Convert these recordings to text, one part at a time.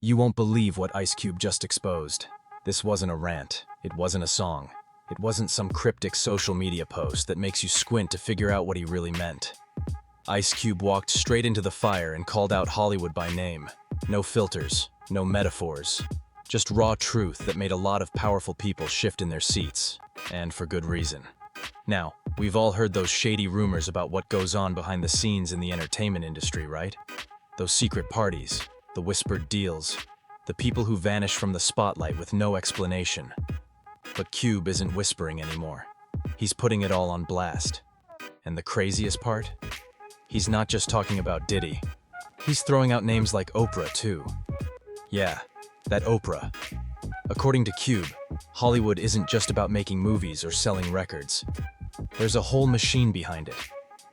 You won't believe what Ice Cube just exposed. This wasn't a rant. It wasn't a song. It wasn't some cryptic social media post that makes you squint to figure out what he really meant. Ice Cube walked straight into the fire and called out Hollywood by name. No filters, no metaphors. Just raw truth that made a lot of powerful people shift in their seats. And for good reason. Now, we've all heard those shady rumors about what goes on behind the scenes in the entertainment industry, right? Those secret parties, the whispered deals, the people who vanish from the spotlight with no explanation. But Cube isn't whispering anymore. He's putting it all on blast. And the craziest part? He's not just talking about Diddy. He's throwing out names like Oprah, too. Yeah, that Oprah. According to Cube, Hollywood isn't just about making movies or selling records. There's a whole machine behind it.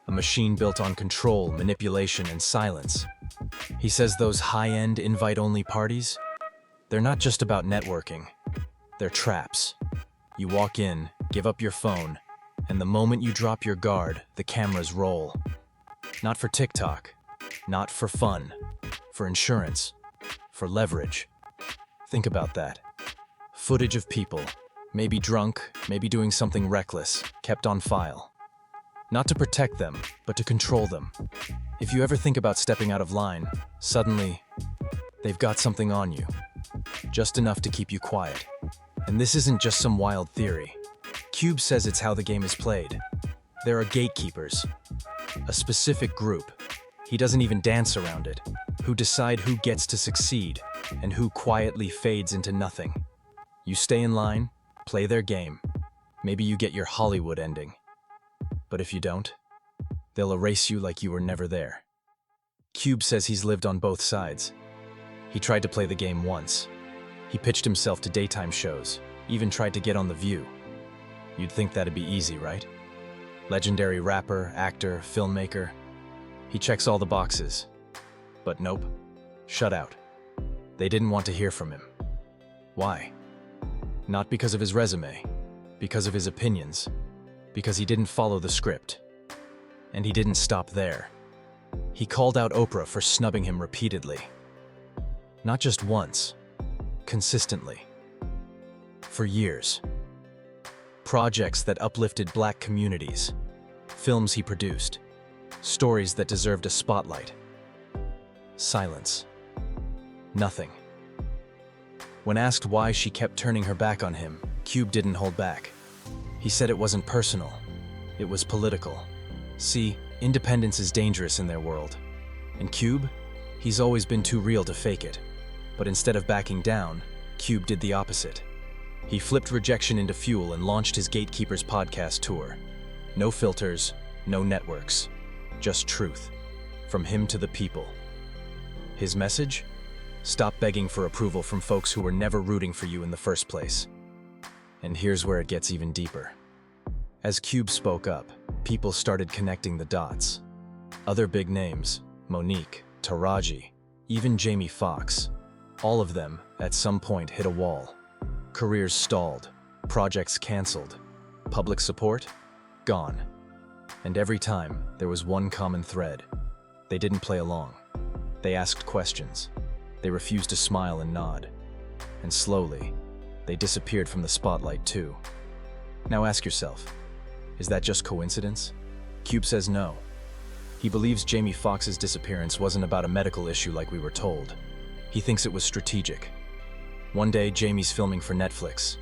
A machine built on control, manipulation, and silence. He says those high-end, invite-only parties, they're not just about networking. They're traps. You walk in, give up your phone, and the moment you drop your guard, the cameras roll. Not for TikTok, not for fun, for insurance, for leverage. Think about that. Footage of people, maybe drunk, maybe doing something reckless, kept on file. Not to protect them, but to control them. If you ever think about stepping out of line, suddenly, they've got something on you. Just enough to keep you quiet. And this isn't just some wild theory. Cube says it's how the game is played. There are gatekeepers, a specific group. He doesn't even dance around it, who decide who gets to succeed and who quietly fades into nothing. You stay in line, play their game. Maybe you get your Hollywood ending. But if you don't, they'll erase you like you were never there. Cube says he's lived on both sides. He tried to play the game once. He pitched himself to daytime shows, even tried to get on The View. You'd think that'd be easy, right? Legendary rapper, actor, filmmaker. He checks all the boxes. But nope, shut out. They didn't want to hear from him. Why? Not because of his resume, because of his opinions, because he didn't follow the script. And he didn't stop there. He called out Oprah for snubbing him repeatedly. Not just once, consistently. For years. Projects that uplifted Black communities, films he produced, stories that deserved a spotlight. Silence. Nothing. When asked why she kept turning her back on him, Cube didn't hold back. He said it wasn't personal, it was political. See, independence is dangerous in their world. And Cube, he's always been too real to fake it. But instead of backing down, Cube did the opposite. He flipped rejection into fuel and launched his Gatekeepers podcast tour. No filters, no networks, just truth. From him to the people. His message? Stop begging for approval from folks who were never rooting for you in the first place. And here's where it gets even deeper. As Cube spoke up, people started connecting the dots. Other big names, Monique, Taraji, even Jamie Foxx, all of them, at some point, hit a wall. Careers stalled, projects canceled, public support? Gone. And every time, there was one common thread. They didn't play along. They asked questions. They refused to smile and nod. And slowly, they disappeared from the spotlight too. Now ask yourself, is that just coincidence? Cube says no. He believes Jamie Foxx's disappearance wasn't about a medical issue like we were told. He thinks it was strategic. One day, Jamie's filming for Netflix.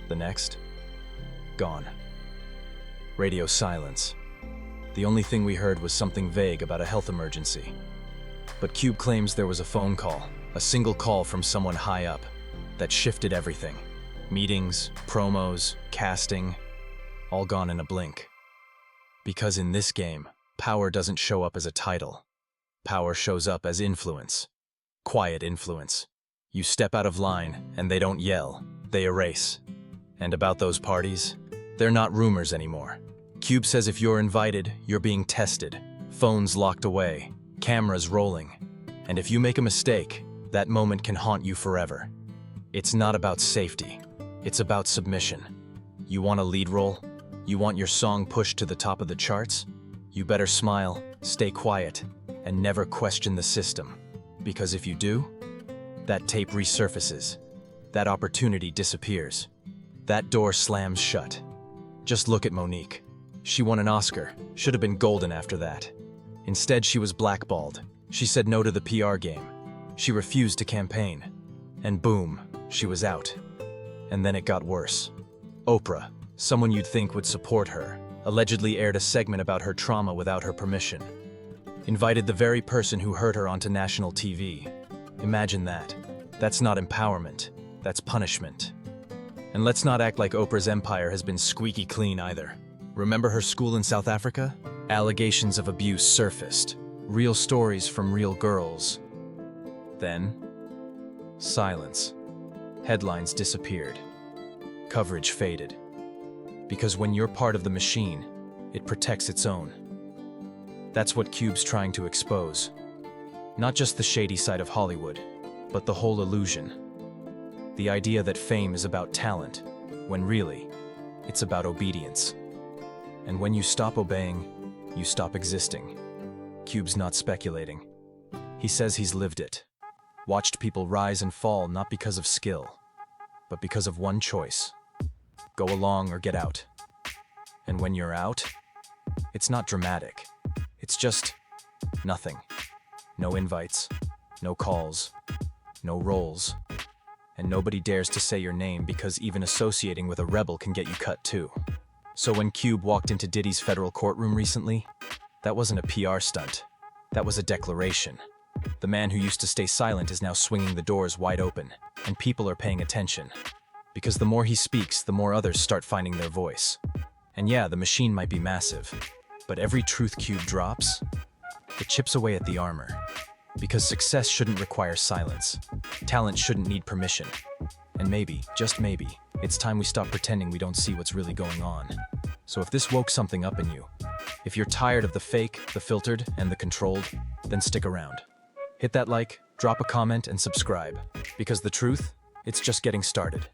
The next? Gone. Radio silence. The only thing we heard was something vague about a health emergency. But Cube claims there was a phone call, a single call from someone high up, that shifted everything. Meetings, promos, casting, all gone in a blink. Because in this game, power doesn't show up as a title. Power shows up as influence. Quiet influence. You step out of line, and they don't yell, they erase. And about those parties, they're not rumors anymore. Cube says if you're invited, you're being tested. Phones locked away, cameras rolling. And if you make a mistake, that moment can haunt you forever. It's not about safety. It's about submission. You want a lead role? You want your song pushed to the top of the charts? You better smile, stay quiet, and never question the system. Because if you do, That tape resurfaces. That opportunity disappears. That door slams shut. Just look at Monique. She won an Oscar, should have been golden after that. Instead, she was blackballed. She said no to the PR game. She refused to campaign. And boom, she was out. And then it got worse. Oprah, someone you'd think would support her, allegedly aired a segment about her trauma without her permission. Invited the very person who hurt her onto national TV. Imagine that. That's not empowerment. That's punishment. And let's not act like Oprah's empire has been squeaky clean either. Remember her school in South Africa? Allegations of abuse surfaced. Real stories from real girls. Then, silence. Headlines disappeared. Coverage faded. Because when you're part of the machine, it protects its own. That's what Cube's trying to expose. Not just the shady side of Hollywood, but the whole illusion. The idea that fame is about talent, when really, it's about obedience. And when you stop obeying, you stop existing. Cube's not speculating. He says he's lived it. Watched people rise and fall not because of skill, but because of one choice. Go along or get out. And when you're out, it's not dramatic. It's just nothing. No invites, no calls, no roles. And nobody dares to say your name because even associating with a rebel can get you cut too. So when Cube walked into Diddy's federal courtroom recently, that wasn't a PR stunt. That was a declaration. The man who used to stay silent is now swinging the doors wide open, and people are paying attention. Because the more he speaks, the more others start finding their voice. And yeah, the machine might be massive, but every truth Cube drops, it chips away at the armor. Because success shouldn't require silence. Talent shouldn't need permission. And maybe, just maybe, it's time we stop pretending we don't see what's really going on. So if this woke something up in you, if you're tired of the fake, the filtered, and the controlled, then stick around. Hit that like, drop a comment, and subscribe. Because the truth, it's just getting started.